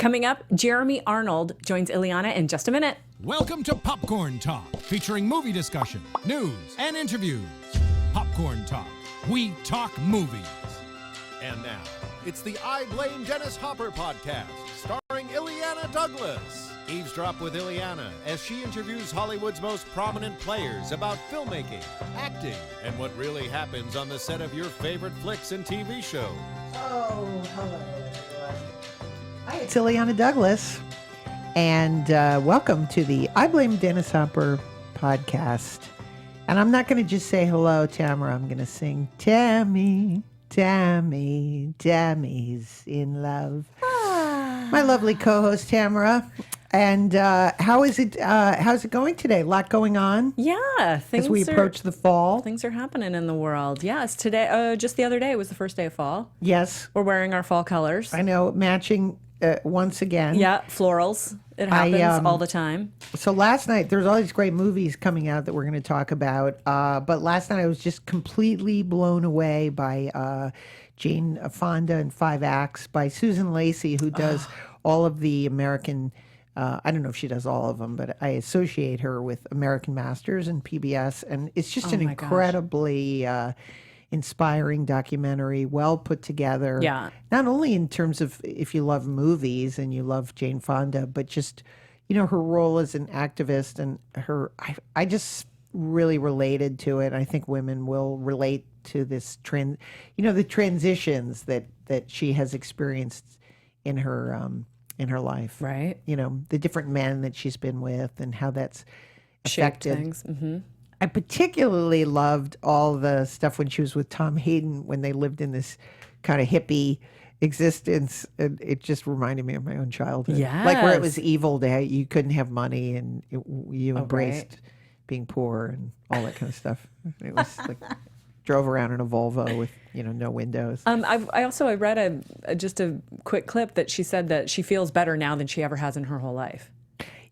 Coming up, Jeremy Arnold joins Illeana in just a minute. Welcome to Popcorn Talk, featuring movie discussion, news, and interviews. Popcorn Talk. We talk movies. And now, it's the I Blame Dennis Hopper podcast, starring Illeana Douglas. Eavesdrop with Illeana as she interviews Hollywood's most prominent players about filmmaking, acting, and what really happens on the set of your favorite flicks and TV shows. Oh, hello, everyone. Hi, it's Illeana Douglas, and welcome to the I Blame Dennis Hopper podcast. And I'm not going to just say hello, Tamara. I'm going to sing, Tammy, Tammy, Tammy's in love. My lovely co-host, Tamara. And how's it going today? A lot going on? Yeah. As we approach the fall. Things are happening in the world. Yes. Today, just the other day was the first day of fall. Yes. We're wearing our fall colors. I know, matching once again. Yeah, florals. It happens all the time. So last night, there's all these great movies coming out that we're going to talk about. But last night, I was just completely blown away by Jane Fonda in 5 Acts by Susan Lacey, who does all of the American... I don't know if she does all of them, but I associate her with American Masters and PBS. And it's just an incredibly inspiring documentary, well put together. Yeah. Not only in terms of if you love movies and you love Jane Fonda, but just, her role as an activist and I just really related to it. I think women will relate to this trend, the transitions that she has experienced in her life. Right. The different men that she's been with and how that's Shaped affected things. Mm-hmm. I particularly loved all the stuff when she was with Tom Hayden when they lived in this kind of hippie existence. And it just reminded me of my own childhood. Yes. Like where it was evil that you couldn't have money and you embraced being poor and all that kind of stuff. It was like drove around in a Volvo with, no windows. I read just a quick clip that she said that she feels better now than she ever has in her whole life.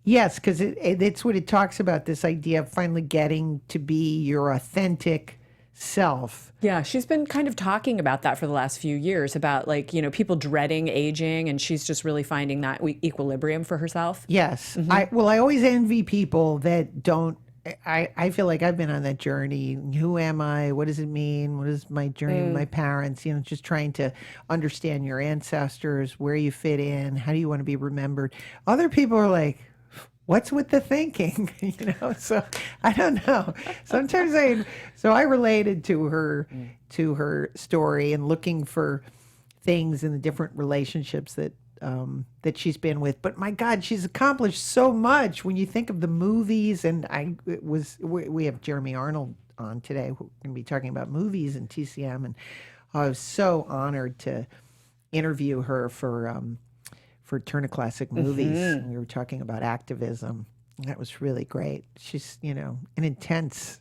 Yes, because it's what it talks about, this idea of finally getting to be your authentic self. Yeah, she's been kind of talking about that for the last few years, about people dreading aging, and she's just really finding that equilibrium for herself. Yes. Mm-hmm. I always envy people that don't. I feel like I've been on that journey. Who am I? What does it mean? What is my journey with my parents? Just trying to understand your ancestors, where you fit in, how do you want to be remembered? Other people are like, what's with the thinking? So I don't know. Sometimes I related to her story and looking for things in the different relationships that she's been with. But my God, she's accomplished so much when you think of the movies. And we have Jeremy Arnold on today. We're going to be talking about movies and TCM. And I was so honored to interview her for Turner Classic Movies. Mm-hmm. We were talking about activism. That was really great. She's, an intense.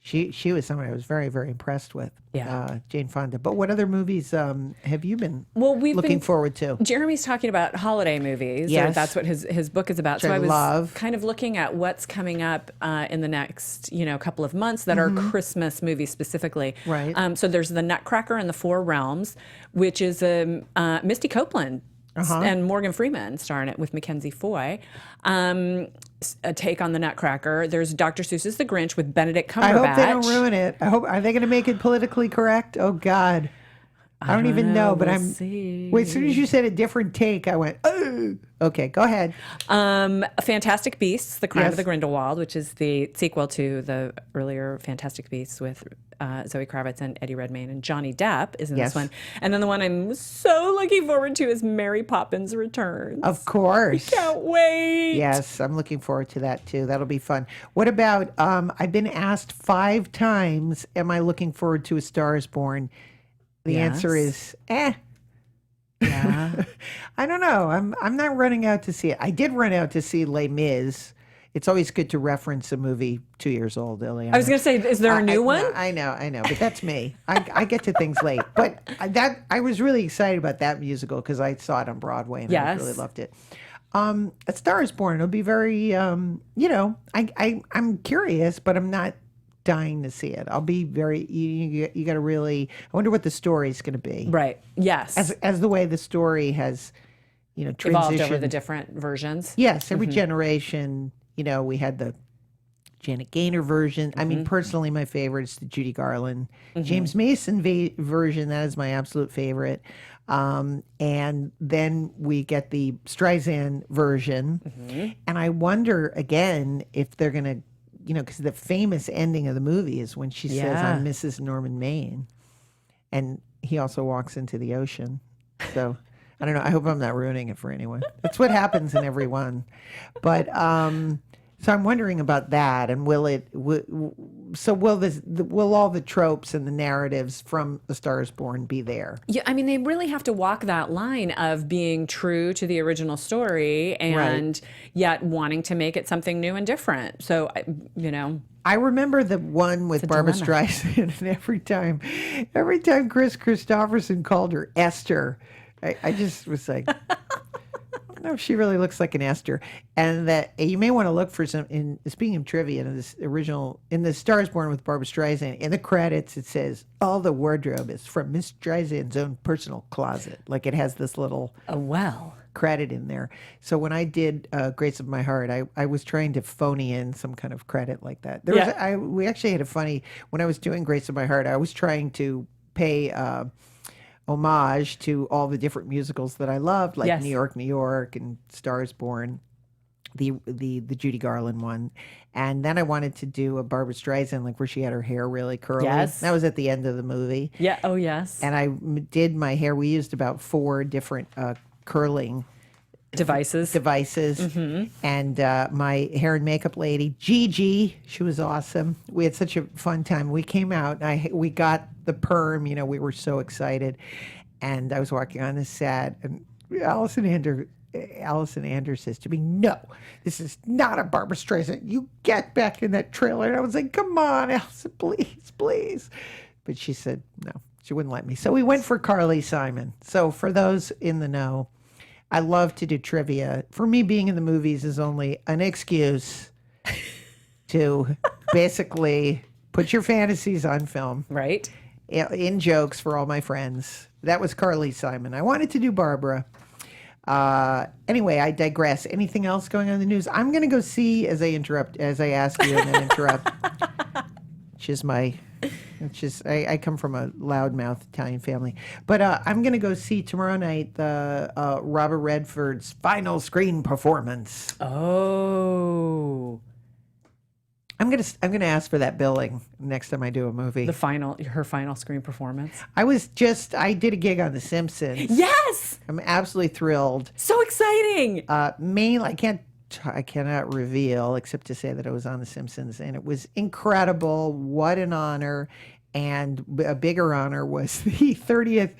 She was someone I was very, very impressed with. Yeah. Jane Fonda. But what other movies have you been we've looking been forward to? Jeremy's talking about holiday movies. Yes. Or that's what his book is about. Which I was love. kind of looking at what's coming up in the next, couple of months that are Christmas movies specifically. Right. So there's The Nutcracker and the Four Realms, which is Misty Copeland. And Morgan Freeman starring it with Mackenzie Foy. A take on the Nutcracker. There's Dr. Seuss's The Grinch with Benedict Cumberbatch. I hope they don't ruin it. Are they going to make it politically correct? Oh God, I don't even know. But see. Wait, as soon as you said a different take, I went, oh. Okay, go ahead. Fantastic Beasts: The Crime of Yes. the Grindelwald, which is the sequel to the earlier Fantastic Beasts with Zoe Kravitz and Eddie Redmayne, and Johnny Depp is in Yes. this one. And then the one I'm so looking forward to is Mary Poppins Returns. Of course. Can't wait. Yes, I'm looking forward to that too. That'll be fun. What about, I've been asked 5 times, am I looking forward to A Star is Born? The answer is, Yeah. I don't know. I'm not running out to see it. I did run out to see Les Mis. It's always good to reference a movie 2 years old, Illeana. I was going to say, is there a new one? I know, but that's me. I get to things late. But I was really excited about that musical because I saw it on Broadway and I really loved it. A Star is Born. It'll be very, I'm curious, but I'm not dying to see it. I'll be very, you got to really, I wonder what the story is going to be. Right. Yes. As the way the story has Evolved over the transition. different versions. Yes, every generation, we had the Janet Gaynor version. I mean, personally, my favorite is the Judy Garland. James Mason version, that is my absolute favorite. And then we get the Streisand version. And I wonder, again, if they're going to, because the famous ending of the movie is when she says, I'm Mrs. Norman Maine. And he also walks into the ocean. So I don't know. I hope I'm not ruining it for anyone. That's what happens in every one. But so I'm wondering about that, and will all the tropes and the narratives from A Star Is Born be there? Yeah, I mean, they really have to walk that line of being true to the original story and yet wanting to make it something new and different. So, I remember the one with Barbra Streisand, and every time Chris Christopherson called her Esther, I just was like, I don't know if she really looks like an Esther. And that you may want to look for some, speaking of trivia, in the Star Is Born with Barbra Streisand, in the credits it says, all the wardrobe is from Miss Streisand's own personal closet. Like it has this little credit in there. So when I did Grace of My Heart, I was trying to phony in some kind of credit like that. We actually had when I was doing Grace of My Heart, I was trying to pay homage to all the different musicals that I loved, like New York, New York, and Star Is Born, the Judy Garland one. And then I wanted to do a Barbra Streisand, like where she had her hair really curly. Yes. That was at the end of the movie. Yeah. Oh, yes. And I did my hair. We used about 4 different curling devices. And my hair and makeup lady, Gigi, she was awesome. We had such a fun time. We came out, and we got the perm, we were so excited. And I was walking on the set, and Allison Anders says to me, no, this is not a Barbra Streisand. You get back in that trailer. And I was like, come on, Allison, please. But she said no, she wouldn't let me. So we went for Carly Simon. So for those in the know, I love to do trivia. For me, being in the movies is only an excuse to basically put your fantasies on film. Right. In jokes for all my friends. That was Carly Simon. I wanted to do Barbara. Anyway, I digress. Anything else going on in the news? I'm going to go see, as I ask you and then interrupt, I come from a loudmouth Italian family. But I'm going to go see tomorrow night the Robert Redford's final screen performance. Oh. I'm gonna ask for that billing next time I do a movie. Her final screen performance. I did a gig on The Simpsons. Yes, I'm absolutely thrilled. So exciting. Mainly, I cannot reveal except to say that I was on The Simpsons, and it was incredible. What an honor! And a bigger honor was the 30th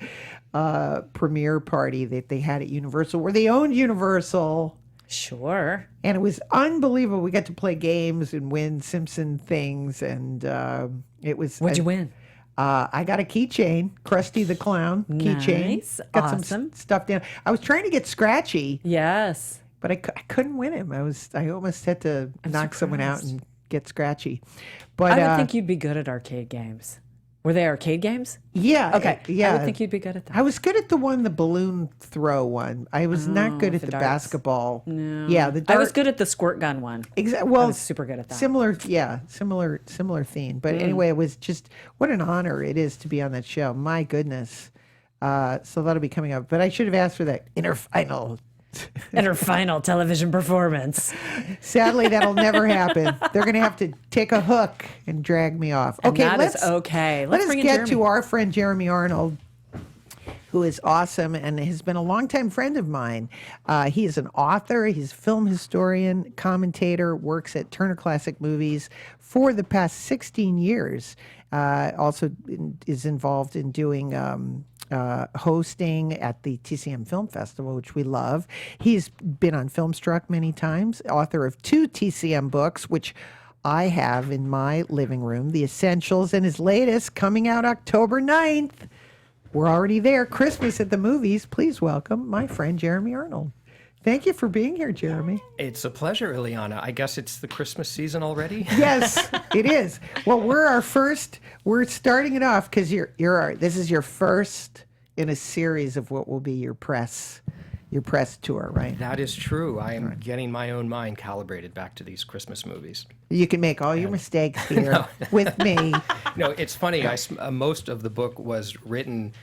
premiere party that they had at Universal, where they owned Universal. Sure. And it was unbelievable. We got to play games and win Simpson things, and it was. What'd you win? I got a keychain, Krusty the Clown keychain. Nice. Got Awesome. some stuff down. I was trying to get Scratchy. Yes. But I couldn't win him. I almost had to knock someone out and get Scratchy. But I would think you'd be good at arcade games. Were they arcade games? Yeah. Okay. Yeah. I would think you'd be good at that. I was good at the balloon throw one. I was not good at the basketball. No. Yeah. I was good at the squirt gun one. Exactly. Well, I was super good at that. Similar theme. But anyway, it was just what an honor it is to be on that show. My goodness. So that'll be coming up. But I should have asked for that inner final television performance. Sadly, that'll never happen. They're going to have to take a hook and drag me off. Okay, let's get to our friend Jeremy Arnold, who is awesome and has been a longtime friend of mine. He is an author, he's a film historian, commentator, works at Turner Classic Movies for the past 16 years. Also is involved in doing hosting at the TCM Film Festival, which we love. He's been on Filmstruck many times, author of 2 TCM books, which I have in my living room, The Essentials, and his latest coming out October 9th. We're already there. Christmas at the Movies. Please welcome my friend Jeremy Arnold. Thank you for being here, Jeremy. It's a pleasure, Illeana. I guess it's the Christmas season already? Yes, it is. Well, we're starting it off because this is your first in a series of what will be your press your press tour, right? That is true. I am getting my own mind calibrated back to these Christmas movies. You can make all your mistakes here with me. No, it's funny. Most of the book was written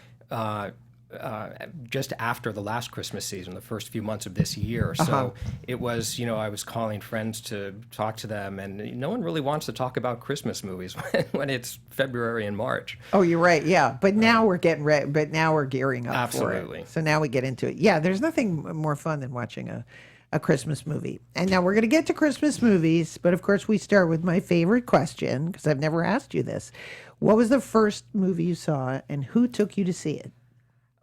just after the last Christmas season, the first few months of this year. So it was, I was calling friends to talk to them, and no one really wants to talk about Christmas movies when it's February and March. Oh, you're right. Yeah. But now we're getting ready. But now we're gearing up for Absolutely. it. So now we get into it. Yeah. There's nothing more fun than watching a Christmas movie. And now we're going to get to Christmas movies. But of course, we start with my favorite question, because I've never asked you this. What was the first movie you saw, and who took you to see it?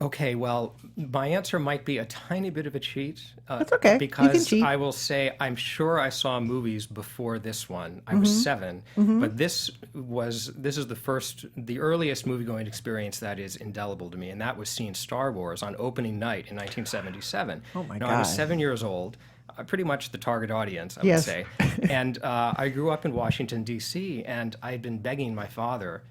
Okay, well, my answer might be a tiny bit of a cheat. That's okay. You can Because cheat. I will say I'm sure I saw movies before this one. I was 7, but this is the earliest movie-going experience that is indelible to me, and that was seeing Star Wars on opening night in 1977. Oh my Now, I was God. 7 years old. Pretty much the target audience, I Yes. would say. And I grew up in Washington, D.C., and I had been begging my father,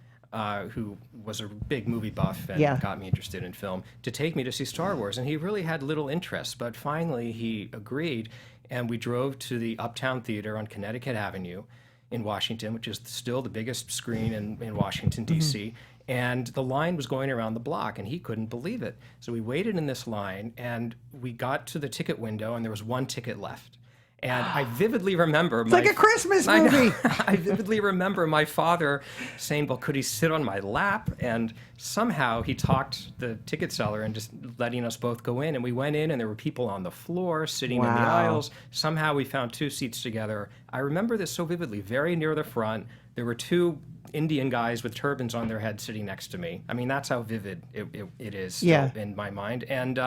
who was a big movie buff and Yeah. got me interested in film, to take me to see Star Wars. And he really had little interest, but finally he agreed, and we drove to the Uptown Theater on Connecticut Avenue in Washington, which is still the biggest screen in Washington, D.C., and the line was going around the block, and he couldn't believe it. So we waited in this line, and we got to the ticket window, and there was one ticket left. And I vividly remember It's like a Christmas movie. I vividly remember my father saying, well, could he sit on my lap? And somehow he talked the ticket seller and just letting us both go in. And we went in, and there were people on the floor sitting in the Wow. aisles. Somehow we found 2 seats together. I remember this so vividly. Very near the front, there were 2 Indian guys with turbans on their heads sitting next to me. I mean, that's how vivid it is still in my mind. And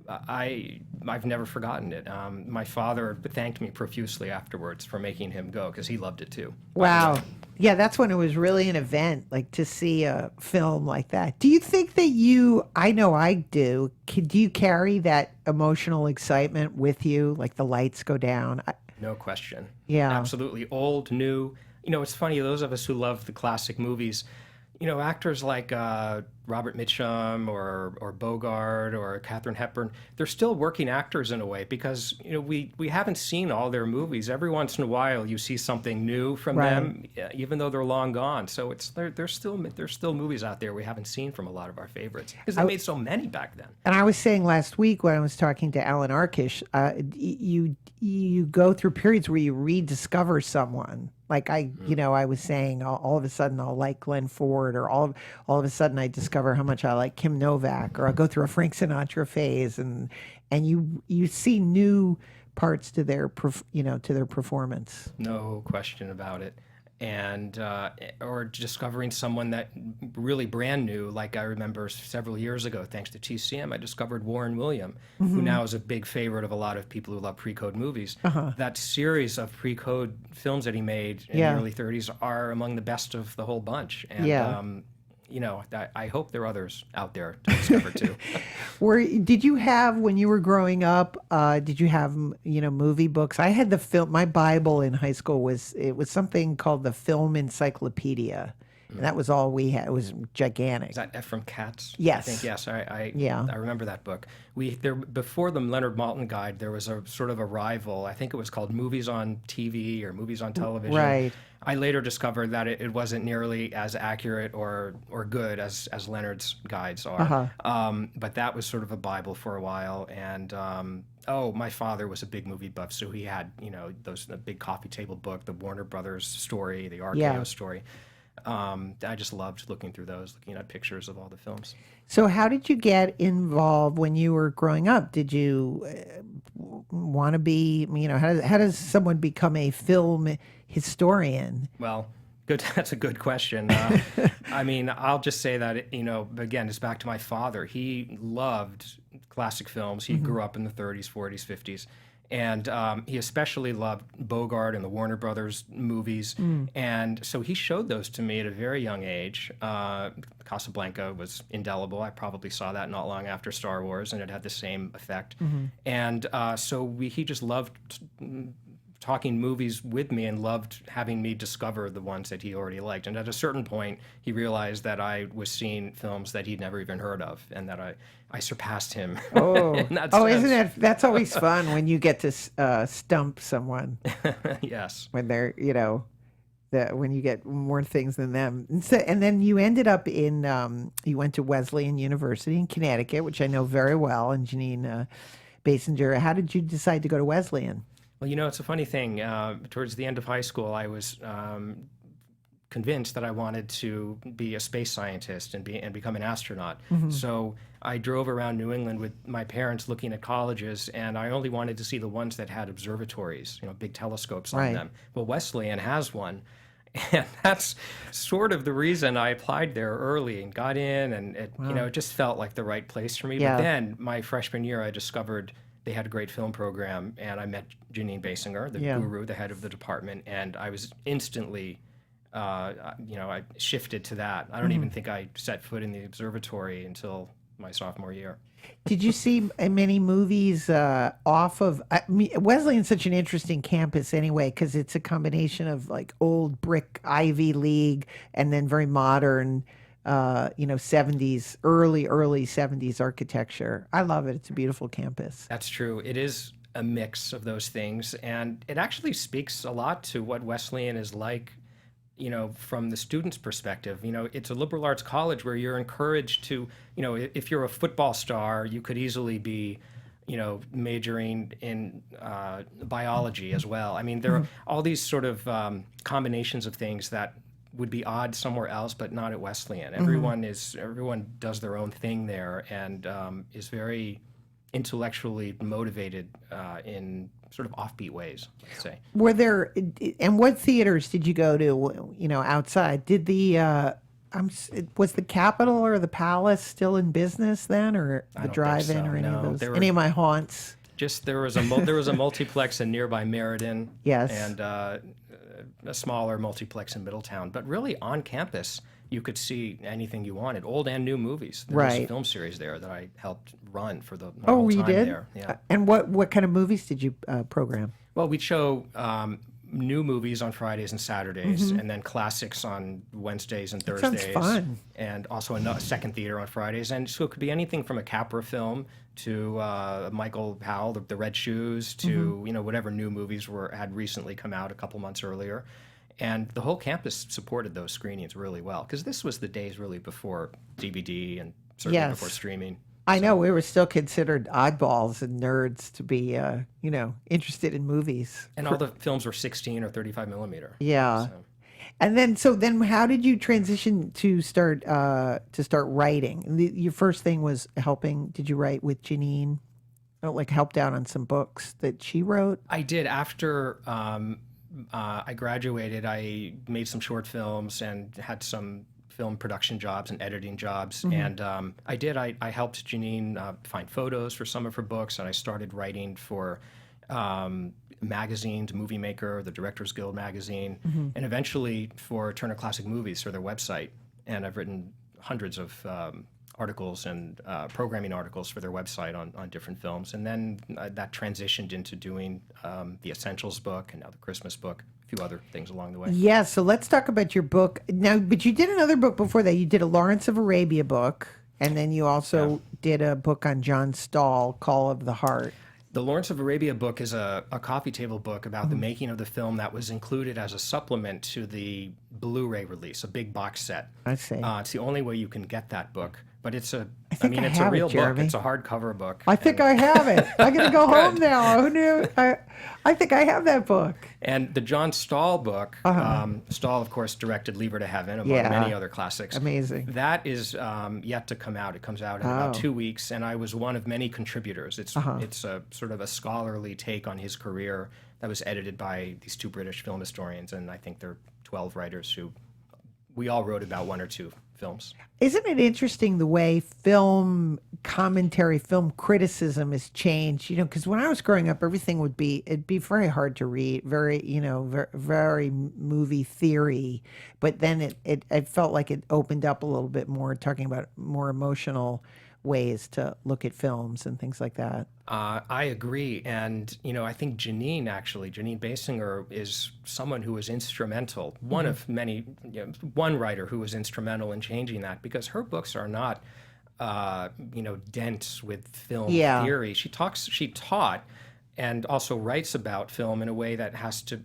I've never forgotten it. My father thanked me profusely afterwards for making him go, because he loved it too. Wow. Yeah, that's when it was really an event, like to see a film like that. Do you think that I know I do, do you carry that emotional excitement with you, like the lights go down? No question. Yeah. Absolutely. Old, new. It's funny, those of us who love the classic movies, actors like Robert Mitchum or Bogart or Katharine Hepburn, they're still working actors in a way, because we haven't seen all their movies. Every once in a while you see something new from them, even though they're long gone. So there's still movies out there we haven't seen from a lot of our favorites, because they made so many back then. And I was saying last week when I was talking to Alan Arkish, you go through periods where you rediscover someone. Like I was saying, all of a sudden I'll like Glenn Ford, or all of a sudden I discover how much I like Kim Novak, or I'll go through a Frank Sinatra phase, and you see new parts to their performance. No question about it. And or discovering someone that really brand new, like I remember several years ago, thanks to TCM, I discovered Warren William, who now is a big favorite of a lot of people who love pre-code movies. That series of pre-code films that he made in the early 30s are among the best of the whole bunch. And I hope there are others out there to discover too. Did you have, when you were growing up, did you have movie books? I had my Bible in high school was something called the Film Encyclopedia. And that was all we had. It was gigantic. Is that Ephraim Katz? Yes. I think, yes. Yeah. I remember that book. Before the Leonard Maltin Guide, there was a sort of a rival. I think it was called Movies on TV or Movies on Television. Right. I later discovered that it wasn't nearly as accurate or good as Leonard's guides are. But that was sort of a Bible for a while. And my father was a big movie buff, so he had the big coffee table book, the Warner Brothers story, the RKO story. I just loved looking through those, looking at pictures of all the films. So how did you get involved when you were growing up? Did you want to be, how does someone become a film historian? Well, good. That's a good question. I mean, I'll just say that, again, it's back to my father. He loved classic films. He grew up in the 30s, 40s, 50s. And he especially loved Bogart and the Warner Brothers movies. And so he showed those to me at a very young age. Casablanca was indelible. I probably saw that not long after Star Wars, and it had the same effect. And so he just loved talking movies with me and loved having me discover the ones that he already liked. And at a certain point, he realized that I was seeing films that he'd never even heard of, and that I surpassed him. Oh, in that oh, sense. that's always fun when you get to stump someone Yes. when they're, when you get more things than them. And then you ended up you went to Wesleyan University in Connecticut, which I know very well, and Janine Basinger. How did you decide to go to Wesleyan? Well, it's a funny thing. Towards the end of high school, I was convinced that I wanted to be a space scientist and become an astronaut. So I drove around New England with my parents looking at colleges, and I only wanted to see the ones that had observatories, big telescopes on them. Well, Wesleyan has one. And that's sort of the reason I applied there early and got in, and it just felt like the right place for me. Yeah. But then my freshman year, I discovered they had a great film program, and I met Janine Basinger, the guru, the head of the department, and I was instantly, I shifted to that. I don't even think I set foot in the observatory until my sophomore year. Did you see many movies off of Wesleyan's such an interesting campus anyway, because it's a combination of like old brick Ivy League and then very modern 70s, early 70s architecture. I love it. It's a beautiful campus. That's true. It is a mix of those things, and it actually speaks a lot to what Wesleyan is like, from the student's perspective. It's a liberal arts college where you're encouraged to, if you're a football star, you could easily be, majoring in biology as well. I mean, there are all these sort of combinations of things that would be odd somewhere else, but not at Wesleyan. Everyone does their own thing there, and is very intellectually motivated in sort of offbeat ways, let's say. Were there, and what theaters did you go to, outside? Did was the Capitol or the Palace still in business then, or the drive-in or any of those? Any of my haunts? Just there was a multiplex in nearby Meriden. Yes. And a smaller multiplex in Middletown. But really on campus, you could see anything you wanted, old and new movies. There was a film series there that I helped run for my whole time there. Yeah. And what kind of movies did you program? Well, we'd show new movies on Fridays and Saturdays, and then classics on Wednesdays and Thursdays. Sounds fun. And also a second theater on Fridays. And so it could be anything from a Capra film to Michael Powell, the Red Shoes, to whatever new movies had recently come out a couple months earlier. And the whole campus supported those screenings really well, because this was the days really before DVD and certainly before streaming. I know we were still considered oddballs and nerds to be, interested in movies. And all the films were 16 or 35 millimeter. Yeah. And then how did you transition to start writing? Your first thing was helping. Did you write with Janine? Helped out on some books that she wrote? I did. After I graduated, I made some short films and had some film production jobs and editing jobs. And I helped Janine find photos for some of her books, and I started writing for magazines, Movie Maker, the Directors Guild magazine, and eventually for Turner Classic Movies for their website. And I've written hundreds of articles and programming articles for their website on different films. And then that transitioned into doing the Essentials book and now the Christmas book, a few other things along the way. Yeah, so let's talk about your book. Now, but you did another book before that. You did a Lawrence of Arabia book, and then you also did a book on John Stahl, Call of the Heart. The Lawrence of Arabia book is a coffee table book about the making of the film that was included as a supplement to the Blu-ray release, a big box set. I see. It's the only way you can get that book. But it's a it, real book. Jeremy. It's a hardcover book. I think I have it. I got to go home now. Who knew? I think I have that book. And the John Stahl book, Stahl, of course, directed Leave Her to Heaven, among many other classics. Amazing. That is yet to come out. It comes out in about 2 weeks, and I was one of many contributors. It's a sort of a scholarly take on his career that was edited by these two British film historians, and I think there are 12 writers who we all wrote about one or two films. Isn't it interesting the way film commentary, film criticism has changed? Because when I was growing up, it'd be very hard to read, very, very movie theory. But then it felt like it opened up a little bit more, talking about more emotional ways to look at films and things like that. I agree. And, I think Janine Basinger is someone who was instrumental, one of many, one writer who was instrumental in changing that, because her books are not, dense with film theory. She taught and also writes about film in a way that has to,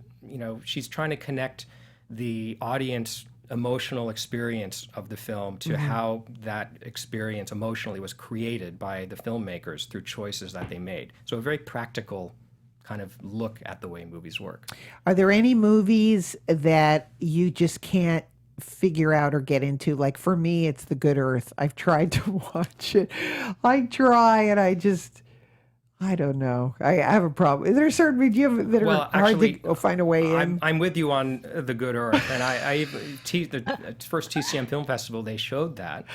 she's trying to connect the audience emotional experience of the film to how that experience emotionally was created by the filmmakers through choices that they made. So a very practical kind of look at the way movies work. Are there any movies that you just can't figure out or get into? Like for me, it's The Good Earth. I've tried to watch it. I try and I don't know. I have a problem. Is there certain movies that are hard to find a way in? I'm with you on The Good Earth, and the first TCM Film Festival they showed that,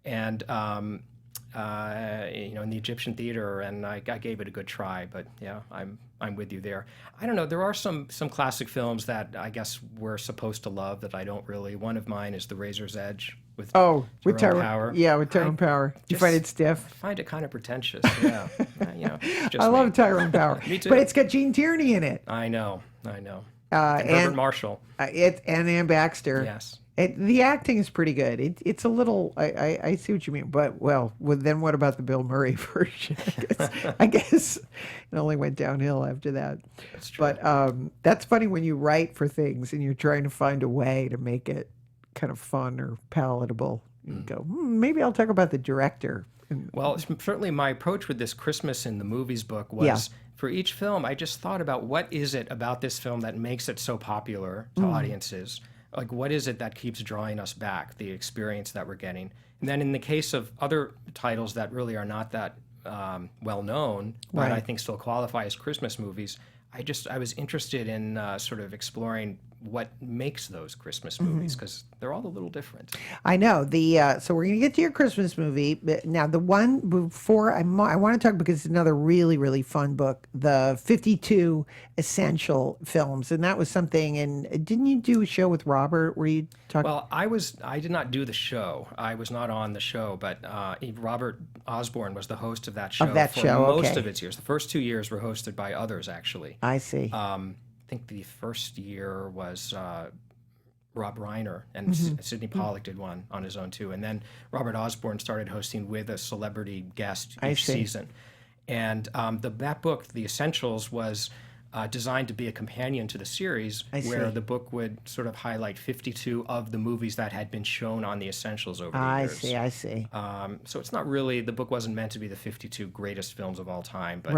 and in the Egyptian Theater, and I gave it a good try. But yeah, I'm with you there. I don't know. There are some classic films that I guess we're supposed to love that I don't really. One of mine is The Razor's Edge with Tyrone Power. Yeah, with Tyrone Power. You find it stiff? I find it kind of pretentious. Yeah, I love Tyrone Power. Me too. But it's got Gene Tierney in it. I know. And Herbert Marshall. And Ann Baxter. Yes. The acting is pretty good. It's a little. I see what you mean, but then what about the Bill Murray version? I guess it only went downhill after that. That's true. But that's funny when you write for things and you're trying to find a way to make it kind of fun or palatable. You go, maybe I'll talk about the director. Well, certainly my approach with this Christmas in the Movies book was for each film, I just thought about what is it about this film that makes it so popular to audiences. Like, what is it that keeps drawing us back, the experience that we're getting? And then in the case of other titles that really are not that well known, but I think still qualify as Christmas movies, I was interested in sort of exploring what makes those Christmas movies, because they're all a little different. I know. So we're going to get to your Christmas movie. But now, the one before I want to talk, because it's another really, really fun book, the 52 Essential Films. And that was something, and didn't you do a show with Robert where you talked? Well, I did not do the show. I was not on the show, but Robert Osborne was the host of that show most of its years. The first 2 years were hosted by others, actually. I see. I think the first year was Rob Reiner, and Sidney Pollack did one on his own too. And then Robert Osborne started hosting with a celebrity guest each season. And that book, The Essentials, was designed to be a companion to the series, where the book would sort of highlight 52 of the movies that had been shown on The Essentials over the years. I see. So it's not really, the book wasn't meant to be the 52 greatest films of all time, but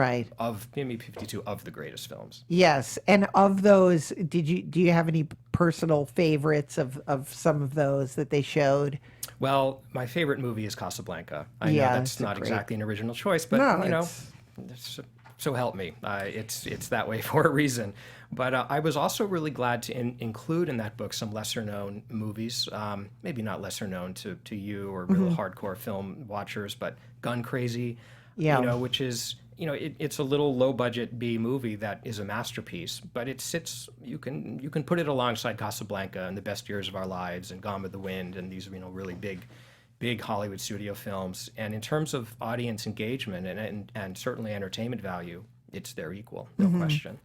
maybe 52 of the greatest films. Yes, and of those, do you have any personal favorites of some of those that they showed? Well, my favorite movie is Casablanca. I know that's not exactly an original choice, but so help me. It's that way for a reason. But I was also really glad to include in that book some lesser-known movies, maybe not lesser known to you or real hardcore film watchers, but Gun Crazy, which is, it's a little low-budget B movie that is a masterpiece, but it sits, you can put it alongside Casablanca and The Best Years of Our Lives and Gone with the Wind and these, really big Hollywood studio films. And in terms of audience engagement and certainly entertainment value, it's their equal, no question.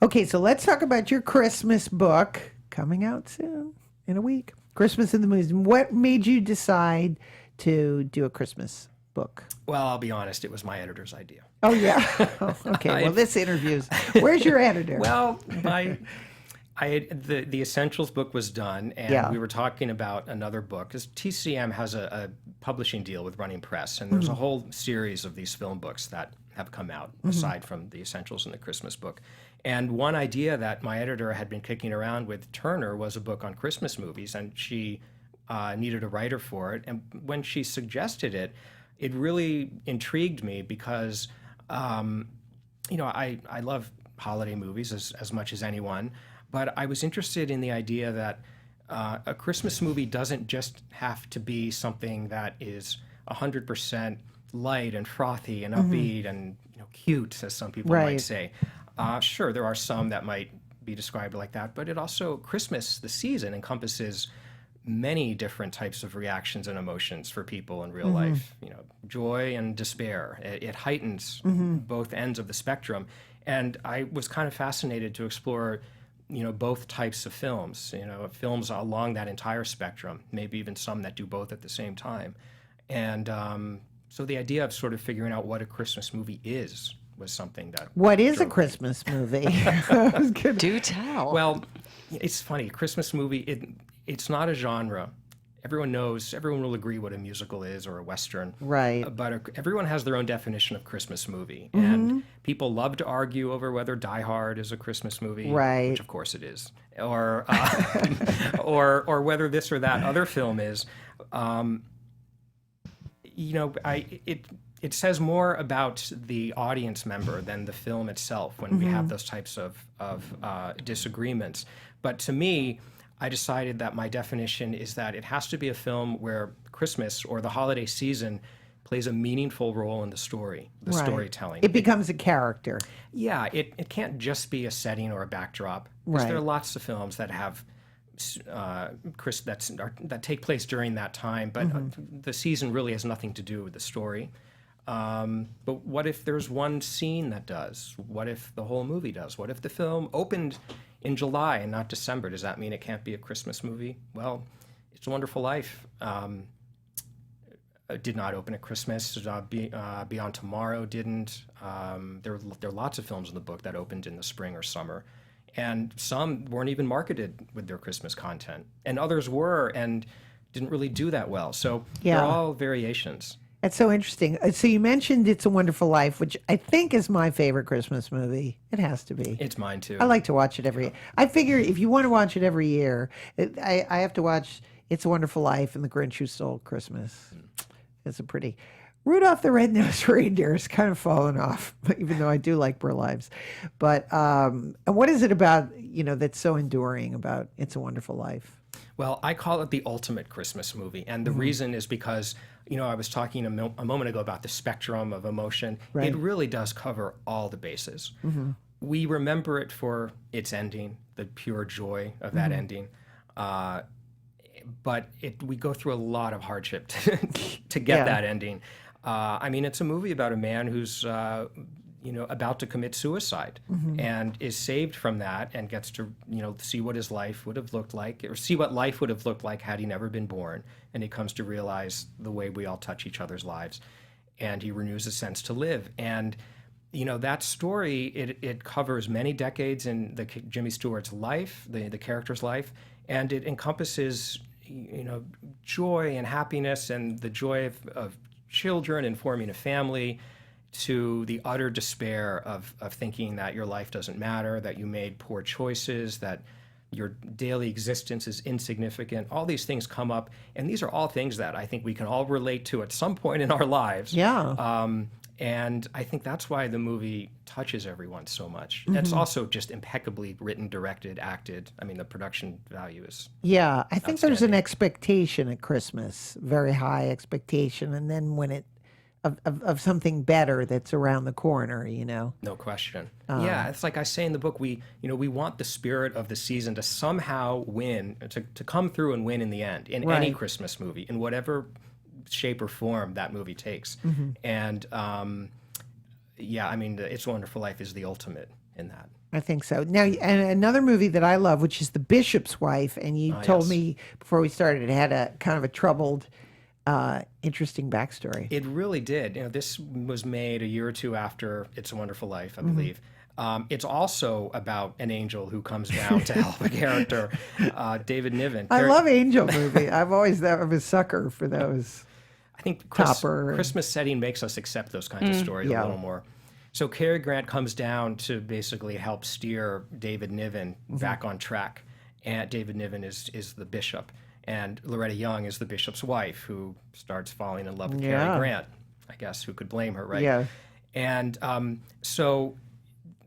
Okay, so let's talk about your Christmas book coming out soon, in a week. Christmas in the Movies. What made you decide to do a Christmas book? Well, I'll be honest, it was my editor's idea. Oh, yeah. Okay, well, this interview's... Where's your editor? Well, the Essentials book was done, and we were talking about another book, because TCM has a publishing deal with Running Press, and there's a whole series of these film books that have come out, aside from the Essentials and the Christmas book. And one idea that my editor had been kicking around with Turner was a book on Christmas movies, and she needed a writer for it. And when she suggested it, it really intrigued me because, I love holiday movies as much as anyone. But I was interested in the idea that a Christmas movie doesn't just have to be something that is 100% light and frothy and upbeat and cute, as some people might say. Sure, there are some that might be described like that, but it also, Christmas, the season, encompasses many different types of reactions and emotions for people in real life. You know, joy and despair. It heightens both ends of the spectrum. And I was kind of fascinated to explore, you know, both types of films, you know, films along that entire spectrum, maybe even some that do both at the same time. And so the idea of sort of figuring out what a Christmas movie is was something that... What is a Christmas movie? Do tell. Well, it's funny. Christmas movie, it's not a genre. Everyone will agree what a musical is or a Western. Right. But everyone has their own definition of Christmas movie. And people love to argue over whether Die Hard is a Christmas movie. Right. Which, of course, it is. Or, or whether this or that other film is. You know, it says more about the audience member than the film itself when we have those types of disagreements. But to me, I decided that my definition is that it has to be a film where Christmas or the holiday season plays a meaningful role in the story, the storytelling. It becomes a character. Yeah, it can't just be a setting or a backdrop. Because there are lots of films that have that take place during that time, but the season really has nothing to do with the story. But what if there's one scene that does? What if the whole movie does? What if the film opened in July and not December? Does that mean it can't be a Christmas movie? Well, It's a Wonderful Life did not open at Christmas. Beyond Tomorrow didn't. There are lots of films in the book that opened in the spring or summer. And some weren't even marketed with their Christmas content. And others were and didn't really do that well. So they're all variations. That's so interesting. So you mentioned It's a Wonderful Life, which I think is my favorite Christmas movie. It has to be. It's mine too. I like to watch it every year. I figure if you want to watch it every year, I have to watch It's a Wonderful Life and The Grinch Who Stole Christmas. It's a pretty... Rudolph the Red-Nosed Reindeer has kind of fallen off, even though I do like Burl Ives. But and what is it about, you know, that's so enduring about It's a Wonderful Life? Well, I call it the ultimate Christmas movie. And the reason is because, you know, I was talking a moment ago about the spectrum of emotion. Right. It really does cover all the bases. We remember it for its ending, the pure joy of that ending. But we go through a lot of hardship to get that ending. I mean, it's a movie about a man who's, you know, about to commit suicide and is saved from that and gets to, you know, see what his life would have looked like, or see what life would have looked like had he never been born. And he comes to realize the way we all touch each other's lives. And he renews a sense to live. And, you know, that story, it covers many decades in Jimmy Stewart's life, the character's life, and it encompasses, you know, joy and happiness and the joy of children and forming a family, to the utter despair of thinking that your life doesn't matter, that you made poor choices, that your daily existence is insignificant. All these things come up, and these are all things that I think we can all relate to at some point in our lives. Yeah. And I think that's why the movie touches everyone so much. It's also just impeccably written, directed, acted. I mean, the production value is I think there's an expectation at Christmas, very high expectation, and then when it of something better that's around the corner, you know. No question. Yeah, it's like I say in the book, we want the spirit of the season to somehow win, to come through and win in the end in any Christmas movie, in whatever shape or form that movie takes. And I mean, It's a Wonderful Life is the ultimate in that. I think so. Now, and another movie that I love, which is The Bishop's Wife, and you told me before we started it had a kind of a troubled, interesting backstory. It really did. You know, this was made a year or two after It's a Wonderful Life, I believe. It's also about an angel who comes down to help a character, David Niven. I love angel movie. I'm a sucker for those. I think Topper. Christmas setting makes us accept those kinds of stories a little more. So Cary Grant comes down to basically help steer David Niven back on track. And David Niven is the bishop. And Loretta Young is the bishop's wife, who starts falling in love with Cary Grant. I guess, who could blame her, right? Yeah. And so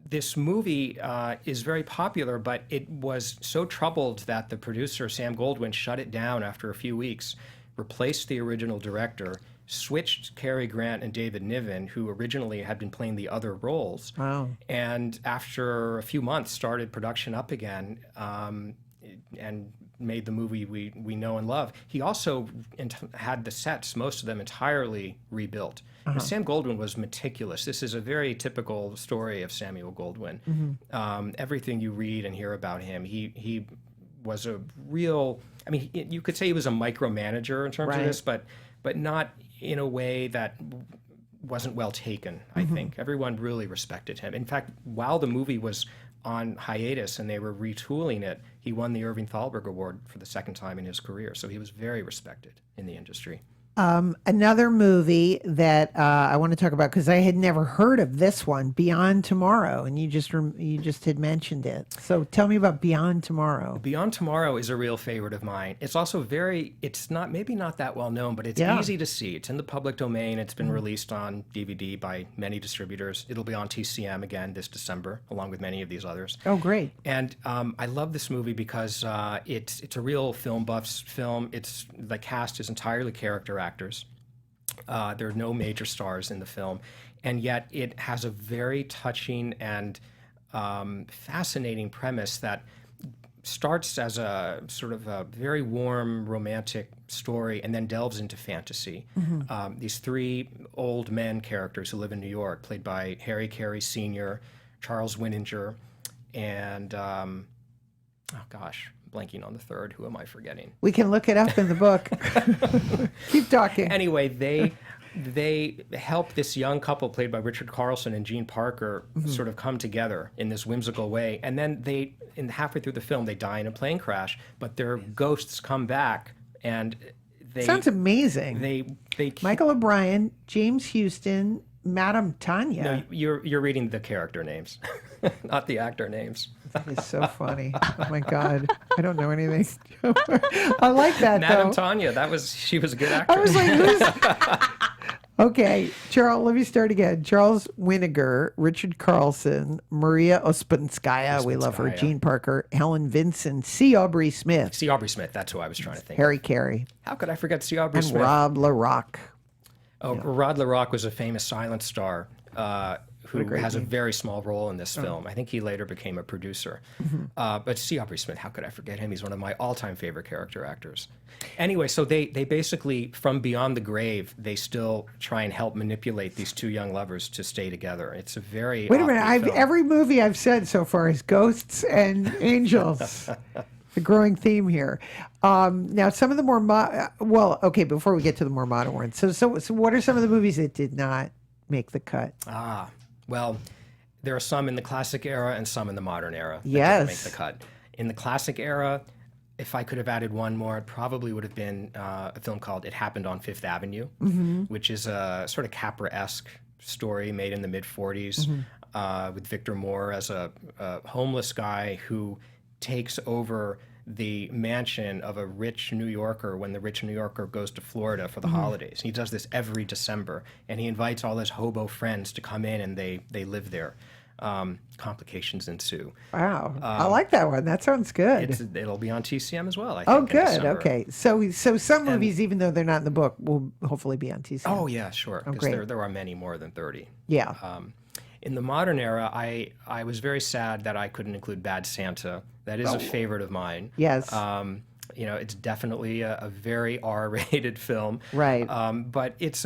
this movie is very popular, but it was so troubled that the producer, Sam Goldwyn, shut it down after a few weeks, replaced the original director, switched Cary Grant and David Niven, who originally had been playing the other roles. Wow. And after a few months, started production up again, and made the movie we know and love. He also had the sets, most of them entirely rebuilt. And Sam Goldwyn was meticulous. This is a very typical story of Samuel Goldwyn. Everything you read and hear about him, he was a real, I mean, you could say he was a micromanager in terms of this, but not in a way that wasn't well taken, I think. Everyone really respected him. In fact, while the movie was on hiatus and they were retooling it, he won the Irving Thalberg Award for the second time in his career. So he was very respected in the industry. Another movie that I want to talk about, because I had never heard of this one, Beyond Tomorrow, and you just had mentioned it. So tell me about Beyond Tomorrow. Beyond Tomorrow is a real favorite of mine. It's also it's maybe not that well known, but it's easy to see. It's in the public domain. It's been released on DVD by many distributors. It'll be on TCM again this December, along with many of these others. Oh, great. And I love this movie because it's a real film buff's film. The cast is entirely character actors. There are no major stars in the film, and yet it has a very touching and fascinating premise that starts as a sort of a very warm romantic story and then delves into fantasy. These three old men characters who live in New York, played by Harry Carey Sr., Charles Winninger, and blanking on the third. Who am I forgetting? We can look it up in the book. Keep talking. Anyway, they help this young couple played by Richard Carlson and Jean Parker sort of come together in this whimsical way. And then halfway through the film, they die in a plane crash, but their ghosts come back and they... Sounds amazing. They Michael O'Brien, James Houston, Madame Tanya. No, you're reading the character names, not the actor names. That is so funny. Oh my God. I don't know anything. I like that, Madame though. Tanya, she was a good actress. I was like, who's... Okay, Charles, let me start again. Charles Winninger, Richard Carlson, Maria Ospinskaya, we love her, Jean Parker, Helen Vinson, C. Aubrey Smith. C. Aubrey Smith, that's who I was trying to think Harry of. Carey. How could I forget C. Aubrey and Smith? Rob LaRocque. Oh, yeah. Rod LaRocque was a famous silent star who has a very small role in this film. I think he later became a producer. But C. Aubrey Smith, how could I forget him? He's one of my all-time favorite character actors. Anyway, so they basically, from beyond the grave, they still try and help manipulate these two young lovers to stay together. It's a very Wait a minute, every movie I've said so far is ghosts and angels. The growing theme here. Now, some of the more before we get to the more modern ones. So what are some of the movies that did not make the cut? Well, there are some in the classic era and some in the modern era that didn't make the cut. In the classic era, if I could have added one more, it probably would have been a film called It Happened on Fifth Avenue, which is a sort of Capra-esque story made in the mid-'40s with Victor Moore as a homeless guy who takes over the mansion of a rich New Yorker when the rich New Yorker goes to Florida for the holidays. He does this every December, and he invites all his hobo friends to come in, and they live there. Complications ensue. Wow, I like that one. That sounds good. It'll be on TCM as well, I think. Oh, good. Okay, so some movies, even though they're not in the book, will hopefully be on TCM. Oh yeah, sure. Because there are many more than 30. Yeah. In the modern era, I was very sad that I couldn't include Bad Santa. That is a favorite of mine. Yes. It's definitely a very R-rated film. Right. But it's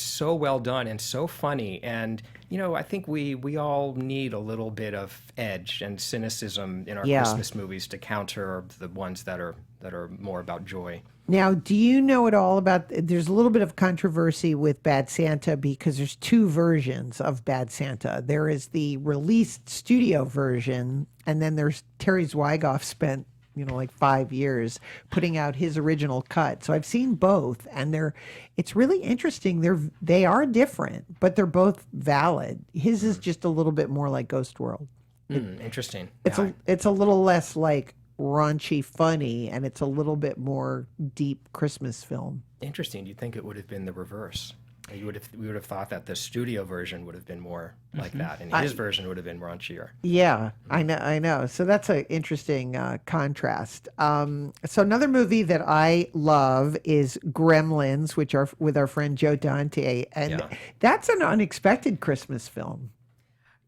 so well done and so funny. And, I think we all need a little bit of edge and cynicism in our Christmas movies to counter the ones that are more about joy. Now, do you know at all about, there's a little bit of controversy with Bad Santa because there's two versions of Bad Santa. There is the released studio version, and then there's Terry Zwigoff spent, like 5 years putting out his original cut. So I've seen both, and it's really interesting. They are different, but they're both valid. His is just a little bit more like Ghost World. Interesting. It's a little less like raunchy funny, and it's a little bit more deep Christmas film. Interesting. You'd think it would have been the reverse. We would have thought that the studio version would have been more like that, and his version would have been raunchier. Yeah, I know. So that's an interesting contrast. So another movie that I love is Gremlins, which are with our friend Joe Dante, and that's an unexpected Christmas film.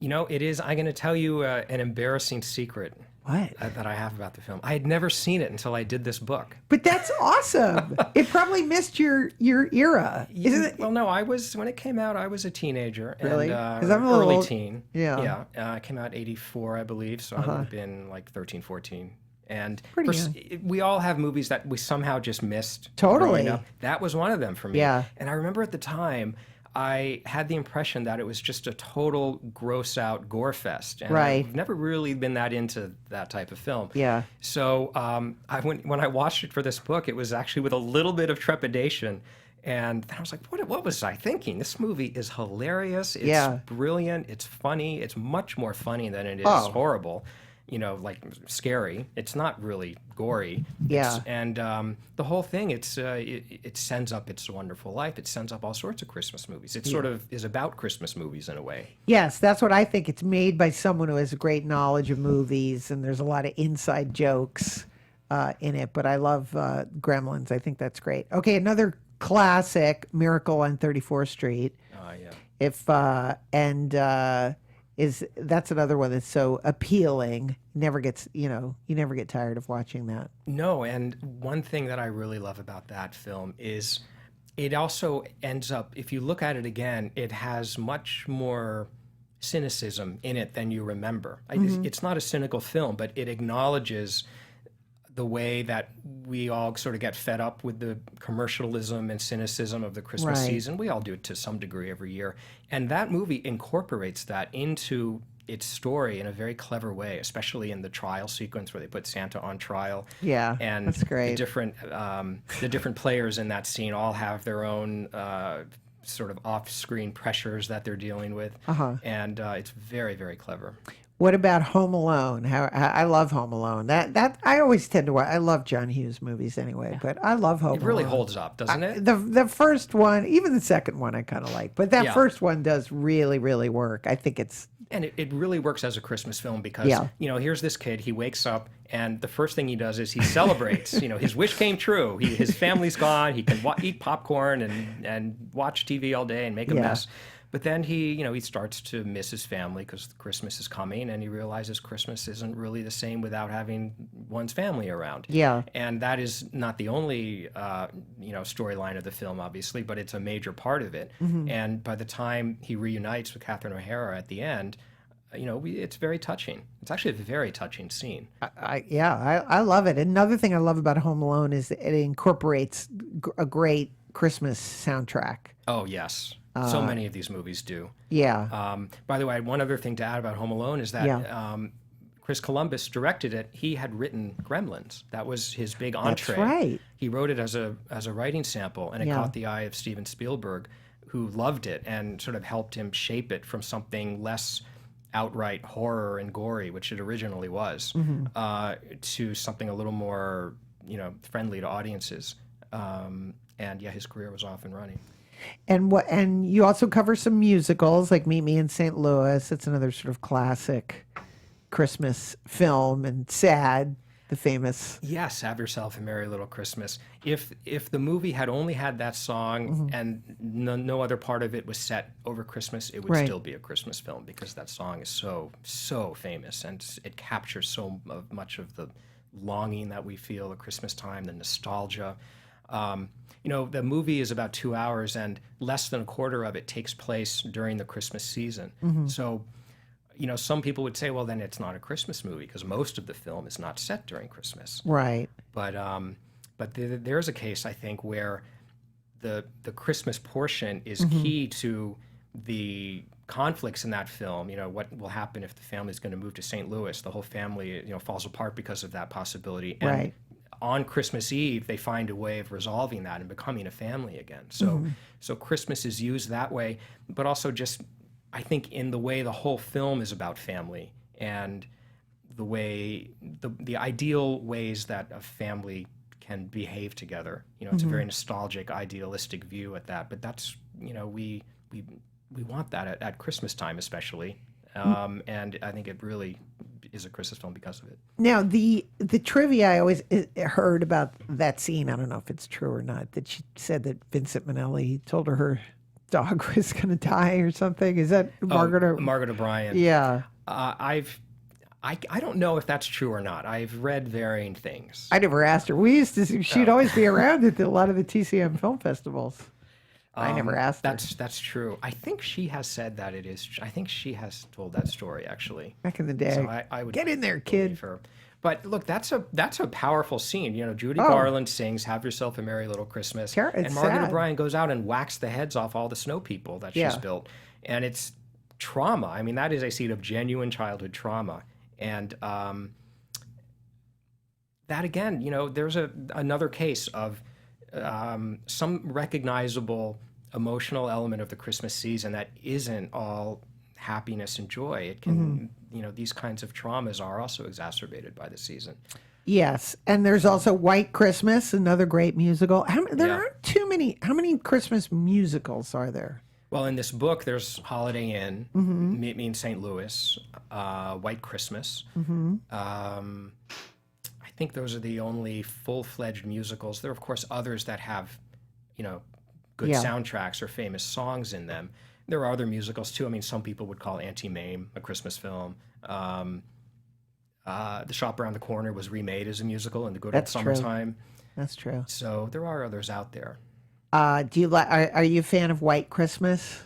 It is. I'm going to tell you an embarrassing secret. What? that I have about the film. I had never seen it until I did this book. But that's awesome. It probably missed your era, isn't it? Well, no, when it came out, I was a teenager. Really? And, 'Cause I'm a little early old. teen. Yeah. Yeah. It came out 84, I believe. So I would have been like 13, 14. And Pretty we all have movies that we somehow just missed. Totally. growing up. That was one of them for me. Yeah. And I remember at the time, I had the impression that it was just a total gross out gore fest. And Right. I've never really been that into that type of film. Yeah. So when I watched it for this book, it was actually with a little bit of trepidation. And then I was like, what was I thinking? This movie is hilarious. It's brilliant. It's funny. It's much more funny than it is horrible. Like scary. It's not really gory. Yeah. And the whole thing, it sends up It's a Wonderful Life. It sends up all sorts of Christmas movies. It sort of is about Christmas movies in a way. Yes, that's what I think. It's made by someone who has a great knowledge of movies, and there's a lot of inside jokes in it. But I love Gremlins. I think that's great. Okay, another classic, Miracle on 34th Street. Yeah. That's another one that's so appealing. Never gets, you never get tired of watching that. No, and one thing that I really love about that film is it also ends up, if you look at it again, it has much more cynicism in it than you remember. It's not a cynical film, but it acknowledges the way that we all sort of get fed up with the commercialism and cynicism of the Christmas season. We all do it to some degree every year. And that movie incorporates that into its story in a very clever way, especially in the trial sequence where they put Santa on trial. Yeah, and that's great. The different players in that scene all have their own sort of off-screen pressures that they're dealing with. And it's very, very clever. What about Home Alone? I love Home Alone. That I always tend to watch. I love John Hughes movies anyway, but I love Home Alone. It really holds up, doesn't it? The first one, even the second one, I kind of like, but that first one does really, really work. I think it's. And it really works as a Christmas film because, here's this kid, he wakes up and the first thing he does is he celebrates. His wish came true. His family's gone. He can eat popcorn and watch TV all day and make a mess. But then he starts to miss his family because Christmas is coming, and he realizes Christmas isn't really the same without having one's family around. Yeah. And that is not the only, storyline of the film, obviously, but it's a major part of it. And by the time he reunites with Catherine O'Hara at the end, it's very touching. It's actually a very touching scene. I love it. Another thing I love about Home Alone is that it incorporates a great Christmas soundtrack. Oh, yes. So many of these movies do. Yeah. By the way, one other thing to add about Home Alone is that Chris Columbus directed it. He had written Gremlins. That was his big entree. That's right. He wrote it as a writing sample, and it caught the eye of Steven Spielberg, who loved it and sort of helped him shape it from something less outright horror and gory, which it originally was, to something a little more, friendly to audiences. His career was off and running. And you also cover some musicals like Meet Me in St. Louis. It's another sort of classic Christmas film, and Sad, the famous. Yes, Have Yourself a Merry Little Christmas. If the movie had only had that song and no other part of it was set over Christmas, it would still be a Christmas film because that song is so famous and it captures so much of the longing that we feel at Christmas time, the nostalgia. The movie is about 2 hours, and less than a quarter of it takes place during the Christmas season. So, some people would say, well, then it's not a Christmas movie because most of the film is not set during Christmas. Right. But there's a case, I think, where the Christmas portion is key to the conflicts in that film. What will happen if the family's going to move to St. Louis? The whole family, falls apart because of that possibility. And on Christmas Eve, they find a way of resolving that and becoming a family again. So Christmas is used that way, but also just, I think, in the way the whole film is about family and the way, the ideal ways that a family can behave together. It's a very nostalgic, idealistic view at that, but that's, we want that at Christmas time especially. And I think it really is a Christmas film because of it. Now, the trivia I always heard about that scene, I don't know if it's true or not, that she said that Vincent Minnelli told her dog was going to die or something. Is that Margaret? Margaret O'Brien. Yeah. I don't know if that's true or not. I've read varying things. I never asked her. We used to. She'd always be around at a lot of the TCM film festivals. I never asked her. That's true. I think she has said that it is. I think she has told that story actually. Back in the day. So I would get in there, kid. Her. But look, that's a powerful scene. You know, Judy Garland sings "Have Yourself a Merry Little Christmas," and Margaret sad. O'Brien goes out and whacks the heads off all the snow people that she's built, and it's trauma. I mean, that is a scene of genuine childhood trauma, and that again, you know, there's another case of some recognizable emotional element of the Christmas season that isn't all happiness and joy. It can, you know, these kinds of traumas are also exacerbated by the season. Yes, and there's also White Christmas, another great musical. There aren't too many. How many Christmas musicals are there? Well, in this book, there's Holiday Inn, Meet Me in St. Louis, White Christmas. I think those are the only full-fledged musicals. There are, of course, others that have, you know, good soundtracks or famous songs in them. There are other musicals, too. I mean, some people would call Auntie Mame a Christmas film. The Shop Around the Corner was remade as a musical in the good old summertime. That's true. So there are others out there. Do you like? Are you a fan of White Christmas?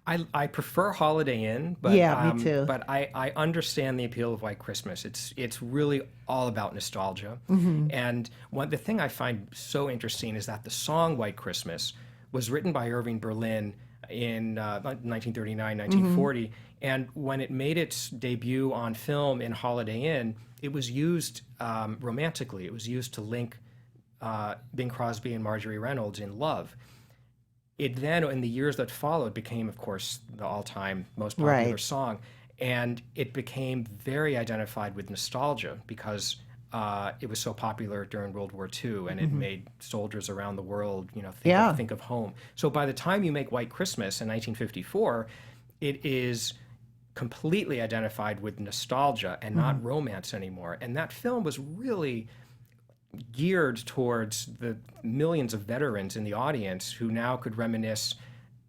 I prefer Holiday Inn, but me too. But I understand the appeal of White Christmas. It's really all about nostalgia. And the thing I find so interesting is that the song White Christmas was written by Irving Berlin in 1939, 1940, and when it made its debut on film in Holiday Inn, it was used romantically. It was used to link Bing Crosby and Marjorie Reynolds in love. It then, in the years that followed, became, of course, the all-time most popular song, and it became very identified with nostalgia because it was so popular during World War II, and it made soldiers around the world, you know, think of home. So by the time you make White Christmas in 1954, it is completely identified with nostalgia and not romance anymore. And that film was really geared towards the millions of veterans in the audience who now could reminisce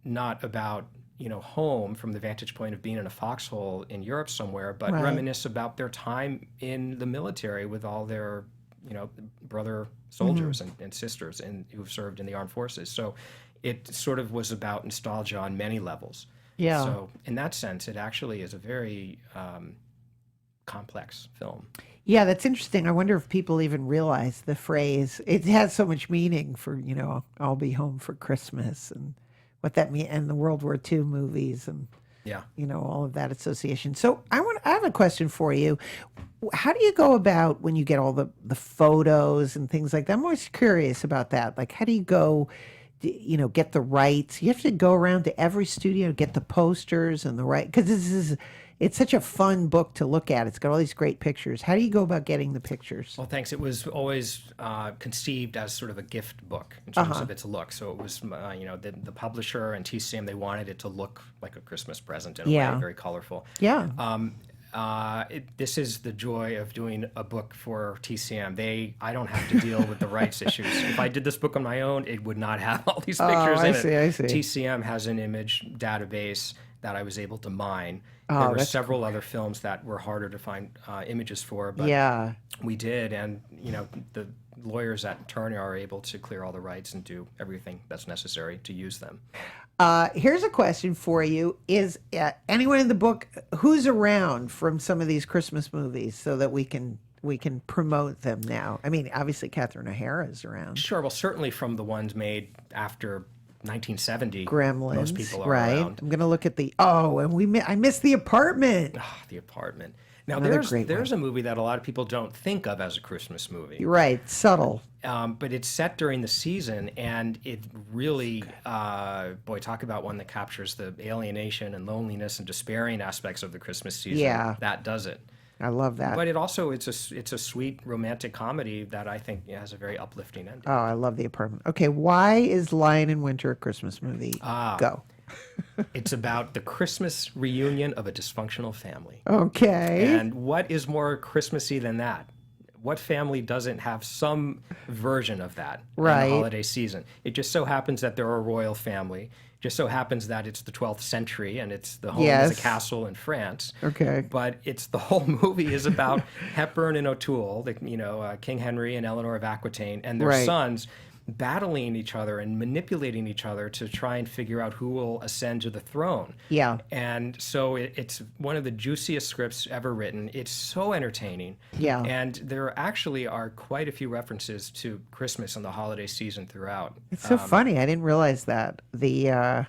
not about, you know, home from the vantage point of being in a foxhole in Europe somewhere, but reminisce about their time in the military with all their, you know, brother soldiers and sisters who've served in the armed forces. So it sort of was about nostalgia on many levels. Yeah. So in that sense, it actually is a very complex film. Yeah, that's interesting. I wonder if people even realize the phrase. It has so much meaning for, you know, I'll be home for Christmas and what that means, and the World War II movies and, you know, all of that association. So I have a question for you. How do you go about when you get all the photos and things like that? I'm always curious about that. Like, how do you go, you know, get the rights? You have to go around to every studio, get the posters and the right, because it's such a fun book to look at. It's got all these great pictures. How do you go about getting the pictures? Well, thanks. It was always conceived as sort of a gift book in terms of its look. So it was, you know, the publisher and TCM, they wanted it to look like a Christmas present in a way, very colorful. Yeah. This is the joy of doing a book for TCM. I don't have to deal with the rights issues. If I did this book on my own, it would not have all these pictures in it. I see. TCM has an image database that I was able to mine. There were several other films that were harder to find images for, but we did. And, you know, the lawyers at Turner are able to clear all the rights and do everything that's necessary to use them. Here's a question for you. Is anyone in the book, who's around from some of these Christmas movies so that we can promote them now? I mean, obviously Catherine O'Hara is around. Sure. Well, certainly from the ones made after 1970, Gremlins, most people are around. I'm going to look at I missed The Apartment. The Apartment. Now, there's a movie that a lot of people don't think of as a Christmas movie. You're right, subtle. But it's set during the season, and it really, talk about one that captures the alienation and loneliness and despairing aspects of the Christmas season. Yeah. That does it. I love that. But it's a sweet romantic comedy that I think has a very uplifting ending. Oh, I love The Apartment. Okay, why is Lion in Winter a Christmas movie? Go. It's about the Christmas reunion of a dysfunctional family. Okay. And what is more Christmassy than that? What family doesn't have some version of that in the holiday season? It just so happens that they're a royal family. Just so happens that it's the 12th century and it's the home Yes. is a castle in France. Okay. But it's the whole movie is about Hepburn and O'Toole, King Henry and Eleanor of Aquitaine, and their Right. sons battling each other and manipulating each other to try and figure out who will ascend to the throne. Yeah. And so it's one of the juiciest scripts ever written. It's so entertaining. Yeah. And there actually are quite a few references to Christmas and the holiday season throughout. It's so funny. I didn't realize that. Then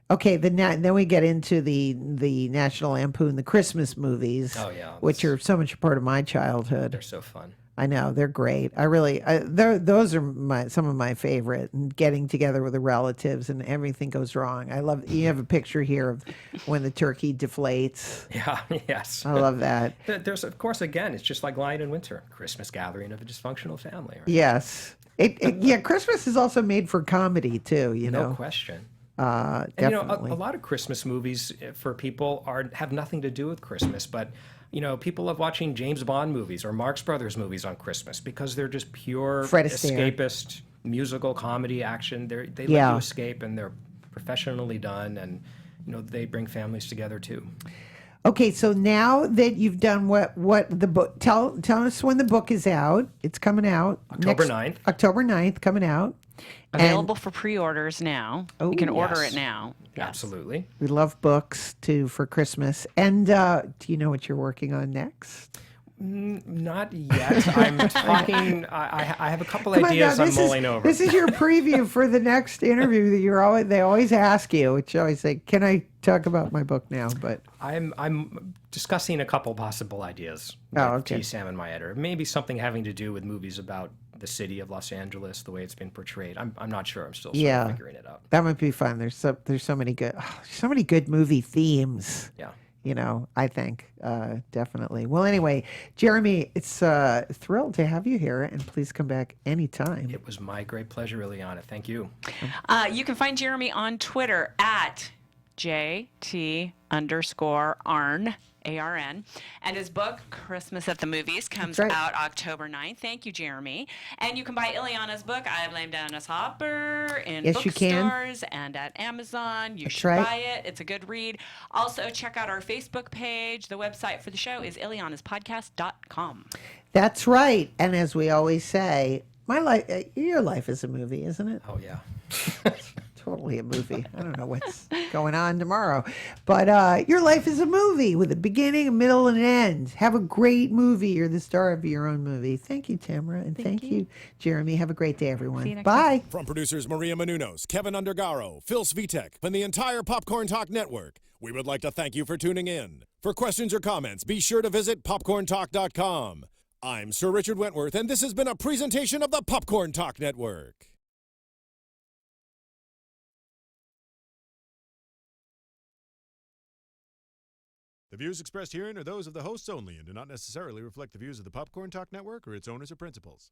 we get into the National Lampoon, the Christmas movies. Oh, yeah. Which are so much a part of my childhood. They're so fun. I know they're great. Those are some of my favorite. And getting together with the relatives and everything goes wrong. I love. You have a picture here of when the turkey deflates. Yeah, yes. I love that. There's, of course, again, it's just like Lion in Winter, Christmas gathering of a dysfunctional family. Right? Yes. Yeah. Christmas is also made for comedy too. You know. No question. Definitely. And, a lot of Christmas movies for people have nothing to do with Christmas, but people love watching James Bond movies or Marx Brothers movies on Christmas because they're just pure Fred Astaire. escapist musical comedy action. They let Yeah. you escape, and they're professionally done, and they bring families together too. Okay, so now that you've done what the book, tell us when the book is out. It's coming out October 9th. October 9th, coming out. Available for pre-orders now. Oh, you can order yes. it now. Yes. Absolutely. We love books too for Christmas. And do you know what you're working on next? Not yet. I'm talking. I have a couple Come on, ideas now, I'm mulling over. This is your preview for the next interview that they always ask you, which I always say, "Can I talk about my book now?" But I'm discussing a couple possible ideas Oh, with okay. T. Sam and my editor. Maybe something having to do with movies about the city of Los Angeles, the way it's been portrayed. I'm not sure. I'm still sort of figuring it out. that might be fun. There's so many good movie themes. Yeah. I think definitely. Well, anyway, Jeremy, it's thrilled to have you here, and please come back anytime. It was my great pleasure, Illeana. Thank you. You can find Jeremy on Twitter at JT_Arn, ARN. And his book, Christmas at the Movies, comes That's right. out October 9th. Thank you, Jeremy. And you can buy Illeana's book, I Blame Dennis Hopper, in Yes, you can. bookstores and at Amazon. You That's should right. buy it. It's a good read. Also, check out our Facebook page. The website for the show is illeanaspodcast.com. That's right. And as we always say, your life is a movie, isn't it? Oh, yeah. Totally a movie. I don't know what's going on tomorrow. But your life is a movie with a beginning, a middle, and an end. Have a great movie. You're the star of your own movie. Thank you, Tamara. And thank you, Jeremy. Have a great day, everyone. See you next Bye. From producers Maria Menounos, Kevin Undergaro, Phil Svitek, and the entire Popcorn Talk Network, we would like to thank you for tuning in. For questions or comments, be sure to visit popcorntalk.com. I'm Sir Richard Wentworth, and this has been a presentation of the Popcorn Talk Network. The views expressed herein are those of the hosts only and do not necessarily reflect the views of the Popcorn Talk Network or its owners or principals.